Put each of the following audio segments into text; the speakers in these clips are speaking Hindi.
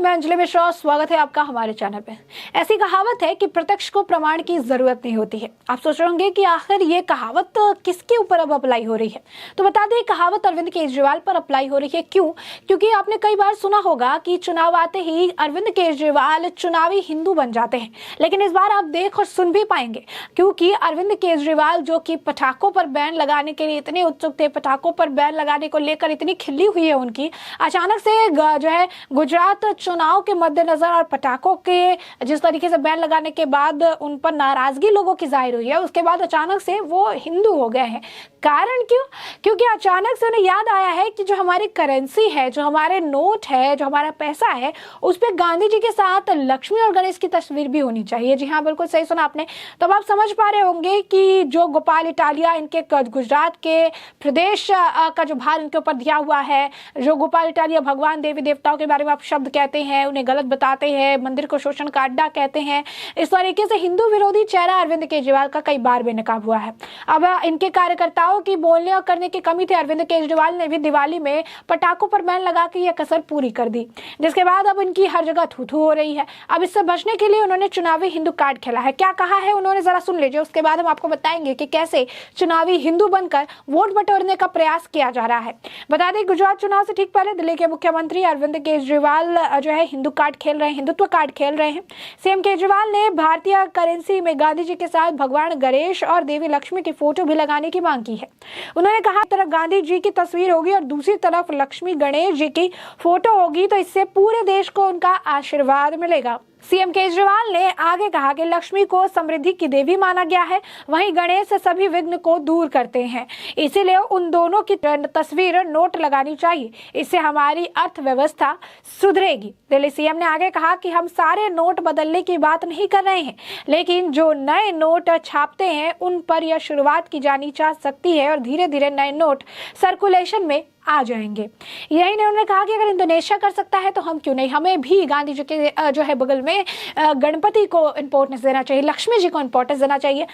मैं अंजलि मिश्रा, स्वागत है आपका हमारे चैनल पे। ऐसी कहावत है कि प्रत्यक्ष को प्रमाण की जरूरत नहीं होती है। आप सोच रहे होंगे कि आखिर ये कहावत किसके ऊपर अब अप्लाई हो रही है। तो बता दें, कहावत अरविंद केजरीवाल पर अप्लाई हो रही है। क्यों? क्योंकि आपने कई बार सुना होगा कि चुनाव आते ही अरविंद केजरीवाल चुनावी हिंदू बन जाते हैं, लेकिन इस बार आप देख और सुन भी पाएंगे, क्योंकि अरविंद केजरीवाल जो कि पटाखों पर बैन लगाने के लिए इतने उत्सुक थे, पटाखों पर बैन लगाने को लेकर इतनी खिल्ली हुई है उनकी, अचानक से जो है गुजरात चुनाव के मद्देनजर और पटाखों के जिस तरीके से बैन लगाने के बाद उन पर नाराजगी लोगों की जाहिर हुई है, उसके बाद अचानक से वो हिंदू हो गए हैं। कारण क्यों? क्योंकि अचानक से उन्हें याद आया है कि जो हमारी करेंसी है, जो हमारे नोट है, जो हमारा पैसा है, उस पर गांधी जी के साथ लक्ष्मी और गणेश की तस्वीर भी होनी चाहिए। जी हाँ, बिल्कुल सही सुना आपने। तब आप समझ पा रहे होंगे कि जो गोपाल इटालिया इनके गुजरात के प्रदेश का जो भार इनके ऊपर दिया हुआ है, जो गोपाल इटालिया भगवान देवी देवताओं के बारे में आप शब्द कहते हैं, उन्हें गलत बताते हैं, मंदिर को शोषण का अड्डा कहते हैं, इस तरीके से हिंदू विरोधी चेहरा अरविंद केजरीवाल का कई बार बेनकाब हुआ है। अब इनके कार्यकर्ताओं की बोलने और करने की कमी थी। अरविंद केजरीवाल ने भी दिवाली में पटाखों पर बैन लगा के यह कसर पूरी कर दी, जिसके बाद अब इनकी हर जगह थू-थू हो रही है। अब इससे बचने के लिए उन्होंने चुनावी हिंदू कार्ड खेला है। क्या कहा है उन्होंने, जरा सुन लीजिए, उसके बाद हम आपको बताएंगे कि कैसे चुनावी हिंदू बनकर वोट बटोरने का प्रयास किया जा रहा है। बता दें, गुजरात चुनाव से ठीक पहले दिल्ली के मुख्यमंत्री अरविंद केजरीवाल जो है हिंदू कार्ड खेल रहे हैं, हिंदुत्व कार्ड खेल रहे हैं। सीएम केजरीवाल ने भारतीय करेंसी में गांधी जी के साथ भगवान गणेश और देवी लक्ष्मी की फोटो भी लगाने की मांग की है। उन्होंने कहा, एक तरफ गांधी जी की तस्वीर होगी और दूसरी तरफ लक्ष्मी गणेश जी की फोटो होगी, तो इससे पूरे देश को उनका आशीर्वाद मिलेगा। सीएम केजरीवाल ने आगे कहा कि लक्ष्मी को समृद्धि की देवी माना गया है, वहीं गणेश सभी विघ्न को दूर करते हैं, इसीलिए उन दोनों की तस्वीर नोट लगानी चाहिए। इससे हमारी अर्थव्यवस्था सुधरेगी। दिल्ली सीएम ने आगे कहा कि हम सारे नोट बदलने की बात नहीं कर रहे हैं, लेकिन जो नए नोट छापते हैं उन पर यह शुरुआत की जानी चाह सकती है और धीरे धीरे नए नोट सर्कुलेशन में आ जाएंगे। यही उन्होंने कहा कि अगर इंडोनेशिया कर सकता है तो हम क्यों नहीं। हमें भी गांधी जी के जो है बगल में गणपति को इंपॉर्टेंस देना चाहिए, लक्ष्मी जी को इंपॉर्टेंस देना चाहिए।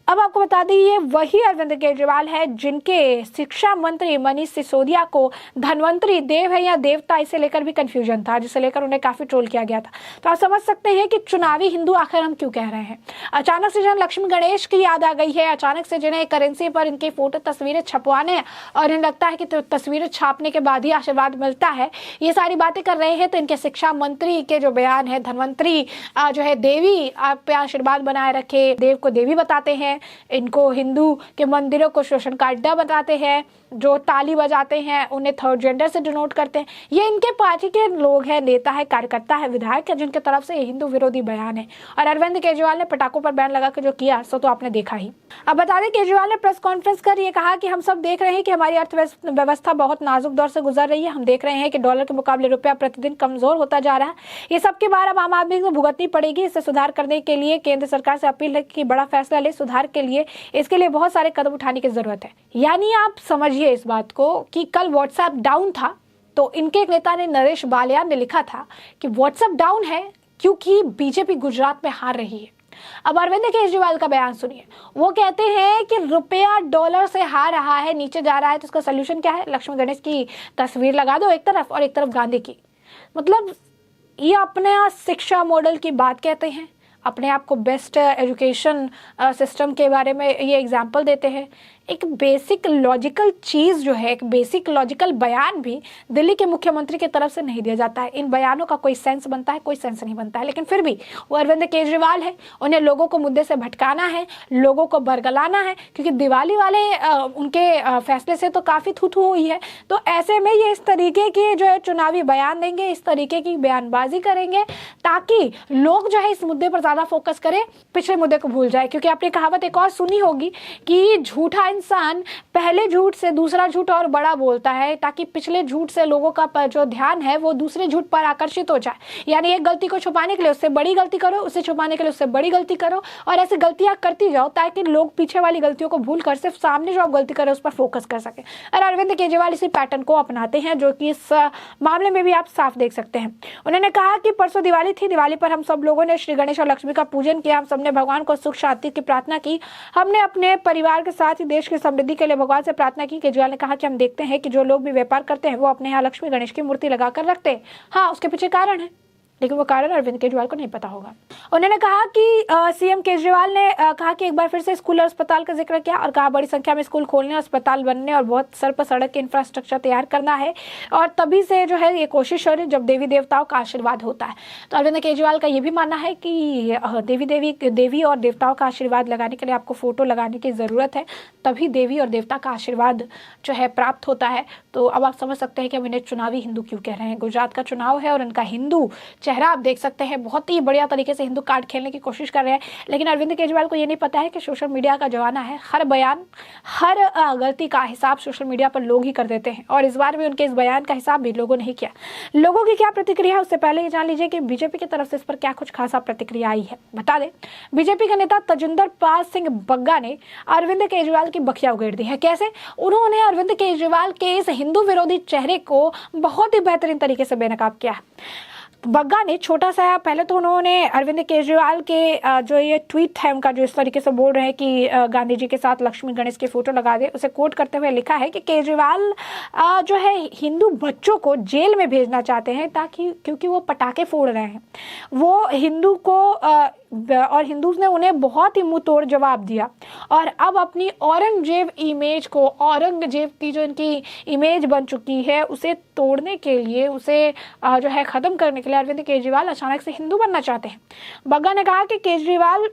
अब आपको बता दें, ये वही अरविंद केजरीवाल है जिनके शिक्षा मंत्री मनीष सिसोदिया को धनवंतरी देव है या देवता, इसे लेकर भी कंफ्यूजन था, जिसे लेकर उन्हें काफी ट्रोल किया गया था। तो आप समझ सकते हैं कि चुनावी हिंदू आखिर हम क्यों कह रहे हैं। अचानक से जिन्हें लक्ष्मी गणेश की याद आ गई है, अचानक से जिन्हें करेंसी पर इनकी फोटो तस्वीरें छपवाने और इन्हें लगता है कि तस्वीरें छापने के बाद ही आशीर्वाद मिलता है, ये सारी बातें कर रहे हैं, तो इनके शिक्षा मंत्री के जो बयान है, धनवंतरी जो है देवी आप पे आशीर्वाद बनाए रखे, देव को देवी बताते हैं, इनको हिंदू के मंदिरों को शोषण का अड्डा बताते हैं, जो ताली बजाते हैं उन्हें थर्ड जेंडर से डिनोट करते हैं। ये इनके पार्टी के लोग हैं, नेता है, कार्यकर्ता है, विधायक है, जिनके तरफ से हिंदू विरोधी बयान है। और अरविंद केजरीवाल ने पटाखों पर बैन लगा के जो किया सो तो आपने देखा ही। अब बता दें, केजरीवाल ने प्रेस कॉन्फ्रेंस कर ये कहा कि हम सब देख रहे हैं कि हमारी अर्थव्यवस्था बहुत नाजुक दौर से गुजर रही है। हम देख रहे हैं कि डॉलर के मुकाबले रुपया प्रतिदिन कमजोर होता जा रहा है। ये सबके बार अब आम आदमी को भुगतनी पड़ेगी। इससे सुधार करने के लिए केंद्र सरकार से अपील है कि बड़ा फैसला ले, सुधार के लिए इसके लिए बहुत सारे कदम उठाने की जरूरत है। यानी आप समझिए इस बात को कि कल व्हाट्सएप डाउन था, तो इनके एक नेता ने, नरेश बालियान ने लिखा था कि व्हाट्सएप डाउन है क्योंकि बीजेपी गुजरात में हार रही है। अब अरविंद केजरीवाल का बयान सुनिए। वो कहते हैं कि रुपया डॉलर से हार रहा है, नीचे जा रहा है, तो इसका सोल्यूशन क्या है? लक्ष्मी गणेश की तस्वीर लगा दो एक तरफ और एक तरफ गांधी की। मतलब ये अपने शिक्षा मॉडल की बात कहते हैं, अपने आप को बेस्ट एजुकेशन सिस्टम के बारे में ये एग्जाम्पल देते हैं। एक बेसिक लॉजिकल चीज़ जो है, एक बेसिक लॉजिकल बयान भी दिल्ली के मुख्यमंत्री की तरफ से नहीं दिया जाता है। इन बयानों का कोई सेंस बनता है? कोई सेंस नहीं बनता है। लेकिन फिर भी वो अरविंद केजरीवाल है, उन्हें लोगों को मुद्दे से भटकाना है, लोगों को बरगलाना है, क्योंकि दिवाली वाले उनके फैसले से तो काफ़ी थू-थू हुई है। तो ऐसे में ये इस तरीके के जो है चुनावी बयान देंगे, इस तरीके की बयानबाजी करेंगे ताकि लोग जो है इस मुद्दे पर ज़्यादा फोकस करें, पिछले मुद्दे को भूल जाए। क्योंकि आपने कहावत एक और सुनी होगी कि झूठा इंसान पहले झूठ से दूसरा झूठ और बड़ा बोलता है, ताकि पिछले झूठ से लोगों का जो ध्यान है वो दूसरे झूठ पर आकर्षित हो जाए। यानी एक गलती को छुपाने के लिए उससे बड़ी गलती करो, उसे छुपाने के लिए उससे बड़ी गलती करो, और ऐसी गलतियां करती जाओ ताकि लोग पीछे वाली गलतियों को भूल कर सिर्फ सामने जो आप गलती करें उस पर फोकस कर सके। और अरविंद केजरीवाल इसी पैटर्न को अपनाते हैं, जो कि इस मामले में भी आप साफ देख सकते हैं। उन्होंने कहा कि परसों दिवाली थी, दिवाली पर हम सब लोगों ने श्री गणेश और लक्ष्मी का पूजन किया, हम सबने भगवान को सुख शांति की प्रार्थना की, हमने अपने परिवार के साथ ही देश की समृद्धि के लिए भगवान से प्रार्थना की। केजरीवाल ने कहा कि हम देखते हैं कि जो लोग भी व्यापार करते हैं वो अपने यहाँ लक्ष्मी गणेश की मूर्ति लगाकर रखते हैं। हाँ, उसके पीछे कारण है। लेकिन वो कारण अरविंद केजरीवाल को नहीं पता होगा। उन्होंने कहा कि सीएम केजरीवाल ने कहा कि एक बार फिर से स्कूल और अस्पताल का जिक्र किया और कहा बड़ी संख्या में स्कूल खोलने, अस्पताल बनने और बहुत सर पर सड़क के इंफ्रास्ट्रक्चर तैयार करना है और तभी से जो है ये कोशिश हो रही जब देवी देवताओं का आशीर्वाद होता है। तो अरविंद केजरीवाल का ये भी मानना है कि देवी और देवताओं का आशीर्वाद लगाने के लिए आपको फोटो लगाने की ज़रूरत है, तभी देवी और देवता का आशीर्वाद जो है प्राप्त होता है। तो अब आप समझ सकते हैं कि हम इन्हें चुनावी हिंदू क्यों कह रहे हैं। गुजरात का चुनाव है और इनका हिंदू चेहरा आप देख सकते हैं, बहुत ही बढ़िया तरीके से हिंदू कार्ड खेलने की कोशिश कर रहे हैं। लेकिन अरविंद केजरीवाल को ये नहीं पता है कि सोशल मीडिया का जमाना है, हर बयान हर गलती का हिसाब सोशल मीडिया पर लोग ही कर देते हैं और इस बार भी उनके इस बयान का हिसाब भी लोगों ने ही किया। लोगों की क्या प्रतिक्रिया है उससे पहले ये जान लीजिए कि बीजेपी की तरफ से इस पर क्या कुछ खासा प्रतिक्रिया आई है। बता दें, बीजेपी के नेता तजिंदर पाल सिंह बग्गा ने अरविंद केजरीवाल की बखिया उगेड़ दी है। कैसे? उन्होंने अरविंद केजरीवाल के इस हिंदू विरोधी चेहरे को बहुत ही बेहतरीन तरीके से बेनकाब किया। बग्गा ने छोटा सा, पहले तो उन्होंने अरविंद केजरीवाल के जो ये ट्वीट है उनका, जो इस तरीके से बोल रहे हैं कि गांधी जी के साथ लक्ष्मी गणेश की फोटो लगा दे, उसे कोट करते हुए लिखा है कि केजरीवाल जो है हिंदू बच्चों को जेल में भेजना चाहते हैं ताकि, क्योंकि वो पटाखे फोड़ रहे हैं। वो हिंदू को और हिंदूज ने उन्हें बहुत ही मुंह तोड़ जवाब दिया और अब अपनी औरंगजेब इमेज को, औरंगजेब की जो इनकी इमेज बन चुकी है उसे तोड़ने के लिए, उसे जो है ख़त्म करने के लिए अरविंद केजरीवाल अचानक से हिंदू बनना चाहते हैं। बग्गा ने कहा कि केजरीवाल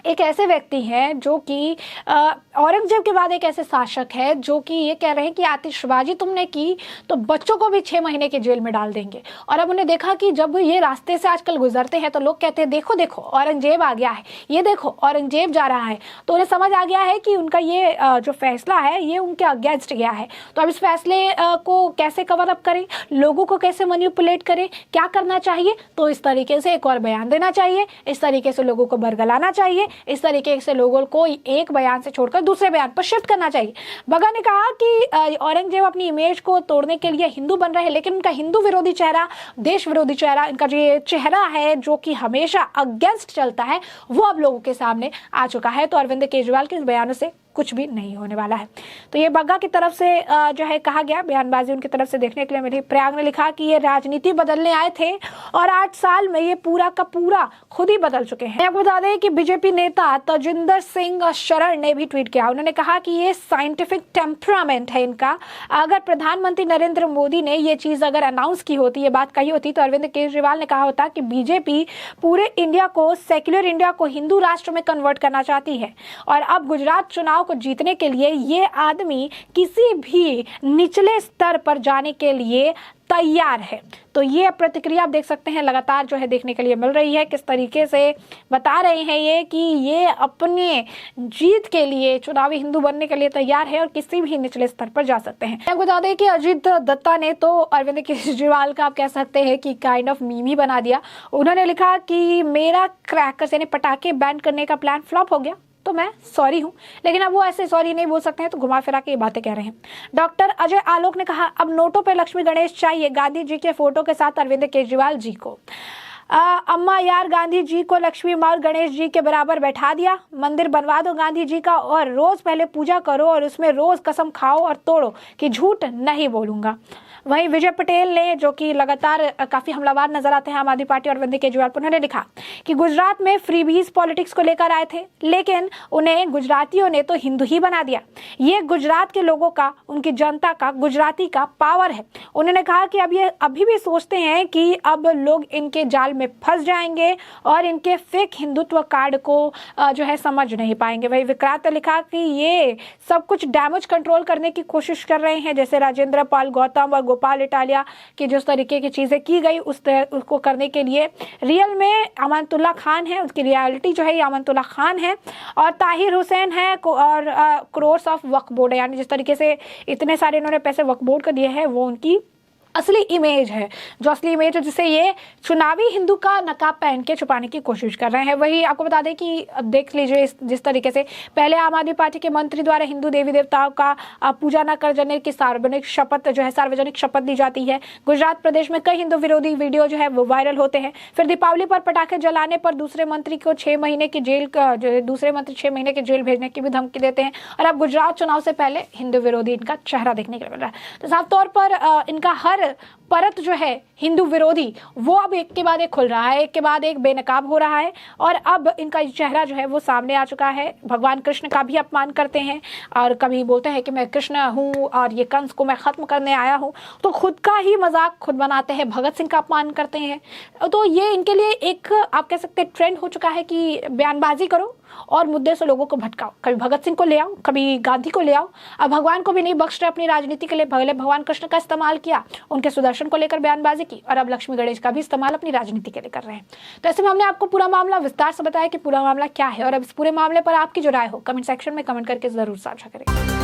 एक ऐसे व्यक्ति हैं जो कि औरंगजेब के बाद एक ऐसे शासक है जो कि ये कह रहे हैं कि आतिशबाजी तुमने की तो बच्चों को भी 6 महीने की जेल में डाल देंगे। और अब उन्हें देखा कि जब ये रास्ते से आजकल गुजरते हैं तो लोग कहते हैं देखो देखो औरंगजेब आ गया है, ये देखो औरंगजेब जा रहा है। तो उन्हें समझ आ गया है कि उनका ये जो फैसला है ये उनके अगेंस्ट गया है। तो अब इस फैसले को कैसे कवर अप करें, लोगों को कैसे मैनिपुलेट करें, क्या करना चाहिए? तो इस तरीके से एक और बयान देना चाहिए, इस तरीके से लोगों को बरगलाना चाहिए, इस तरीके से लोगों को एक बयान से छोड़कर दूसरे बयान पर शिफ्ट करना चाहिए। बग्गा ने कहा कि औरंगजेब अपनी इमेज को तोड़ने के लिए हिंदू बन रहे हैं, लेकिन उनका हिंदू विरोधी चेहरा, देश विरोधी चेहरा, इनका जो ये चेहरा है जो कि हमेशा अगेंस्ट चलता है, वो अब लोगों के सामने आ चुका है। तो अरविंद केजरीवाल के इस बयानों से कुछ भी नहीं होने वाला है। तो ये बग्गा की तरफ से जो है कहा गया, बयानबाजी उनकी तरफ से देखने के लिए मिली। प्रयाग ने लिखा कि ये राजनीति बदलने आए थे और 8 साल में ये पूरा का पूरा खुद ही बदल चुके हैं। आपको बता दें कि बीजेपी नेता तजिंदर सिंह शरण ने भी ट्वीट किया। उन्होंने कहा कि ये साइंटिफिक टेम्परामेंट है इनका। अगर प्रधानमंत्री नरेंद्र मोदी ने ये चीज अगर अनाउंस की होती, ये बात कही होती, तो अरविंद केजरीवाल ने कहा होता कि बीजेपी पूरे इंडिया को, सेक्युलर इंडिया को हिंदू राष्ट्र में कन्वर्ट करना चाहती है और अब गुजरात चुनाव को जीतने के लिए ये आदमी किसी भी निचले स्तर पर जाने के लिए तैयार है। तो ये प्रतिक्रिया आप देख सकते हैं लगातार जो है देखने के लिए मिल रही है, किस तरीके से बता रहे हैं ये कि ये अपने जीत के लिए चुनावी हिंदू बनने के लिए तैयार है और किसी भी निचले स्तर पर जा सकते हैं। आपको बता दें कि अजीत दत्ता ने तो अरविंद केजरीवाल का आप कह सकते हैं कि काइंड ऑफ मीम ही बना दिया। उन्होंने लिखा कि मेरा क्रैकर्स यानी पटाखे बैन करने का प्लान फ्लॉप हो गया तो मैं सॉरी हूं, लेकिन अब वो ऐसे सॉरी नहीं बोल सकते हैं, तो घुमा फिरा के ये बातें कह रहे हैं। डॉक्टर अजय आलोक ने कहा अब नोटों पे लक्ष्मी गणेश चाहिए, गांधी जी के फोटो के साथ अरविंद केजरीवाल जी को। अम्मा यार गांधी जी को लक्ष्मी और गणेश जी के बराबर बैठा दिया, मंदिर बनवा दो गांधी जी का और रोज पहले पूजा करो और उसमें रोज कसम खाओ और तोड़ो कि झूठ नहीं बोलूंगा। वहीं विजय पटेल ने, जो कि लगातार काफी हमलावर नजर आते हैं आम आदमी पार्टी और अरविंद केजरीवाल पर, उन्होंने लिखा कि गुजरात में फ्रीबीज पॉलिटिक्स को लेकर आए थे लेकिन उन्हें गुजरातियों ने तो हिंदू ही बना दिया। ये गुजरात के लोगों का, उनकी जनता का, गुजराती का पावर है। उन्होंने कहा कि अब ये अभी भी सोचते हैं कि अब लोग इनके जाल में फंस जाएंगे और इनके फेक हिंदुत्व कार्ड को जो है समझ नहीं पाएंगे। वही विक्रांत ने लिखा कि ये सब कुछ डैमेज कंट्रोल करने की कोशिश कर रहे हैं, जैसे राजेंद्र पाल गौतम और गोपाल इटालिया की जिस तरीके की चीजें की गई उसको करने के लिए रियल में अमानतुल्लाह खान है, उसकी रियलिटी जो है ये अमानतुल्लाह खान है और ताहिर हुसैन है और क्रोर्स ऑफ वक्फ बोर्ड है। यानी जिस तरीके से इतने सारे इन्होंने पैसे वक्फ बोर्ड को दिए हैं वो उनकी असली इमेज है, जो असली इमेज है जिसे ये चुनावी हिंदू का नकाब पहन के छुपाने की कोशिश कर रहे हैं। वही आपको बता दें कि देख लीजिए जिस तरीके से पहले आम आदमी पार्टी के मंत्री द्वारा हिंदू देवी देवताओं का पूजा न करने की सार्वजनिक शपथ दी जाती है। गुजरात प्रदेश में कई हिंदू विरोधी वीडियो जो है वो वायरल होते हैं। फिर दीपावली पर पटाखे जलाने पर दूसरे मंत्री को 6 महीने की जेल भेजने की भी धमकी देते हैं। और अब गुजरात चुनाव से पहले हिंदू विरोधी इनका चेहरा देखने को मिल रहा है। तो साफ तौर पर इनका हर परत जो है हिंदू विरोधी वो अब एक के बाद एक खुल रहा है, एक के बाद एक बेनकाब हो रहा है और अब इनका चेहरा जो है वो सामने आ चुका है। भगवान कृष्ण का भी अपमान करते हैं और कभी बोलते हैं कि मैं कृष्ण हूँ और ये कंस को मैं खत्म करने आया हूँ, तो खुद का ही मजाक खुद बनाते हैं, भगत सिंह का अपमान करते हैं। तो ये इनके लिए एक आप कह सकते हैं ट्रेंड हो चुका है कि बयानबाजी करो और मुद्दे से लोगों को भटकाओ, कभी भगत सिंह को ले आओ, कभी गांधी को ले आओ। अब भगवान को भी नहीं बख्श रहे अपनी राजनीति के लिए, पहले भगवान कृष्ण का इस्तेमाल किया, उनके सुदर्शन को लेकर बयानबाजी की और अब लक्ष्मी गणेश का भी इस्तेमाल अपनी राजनीति के लिए कर रहे हैं। तो ऐसे में हमने आपको पूरा मामला विस्तार से बताया कि पूरा मामला क्या है और अब इस पूरे मामले पर आपकी जो राय हो कमेंट सेक्शन में कमेंट करके जरूर साझा करें।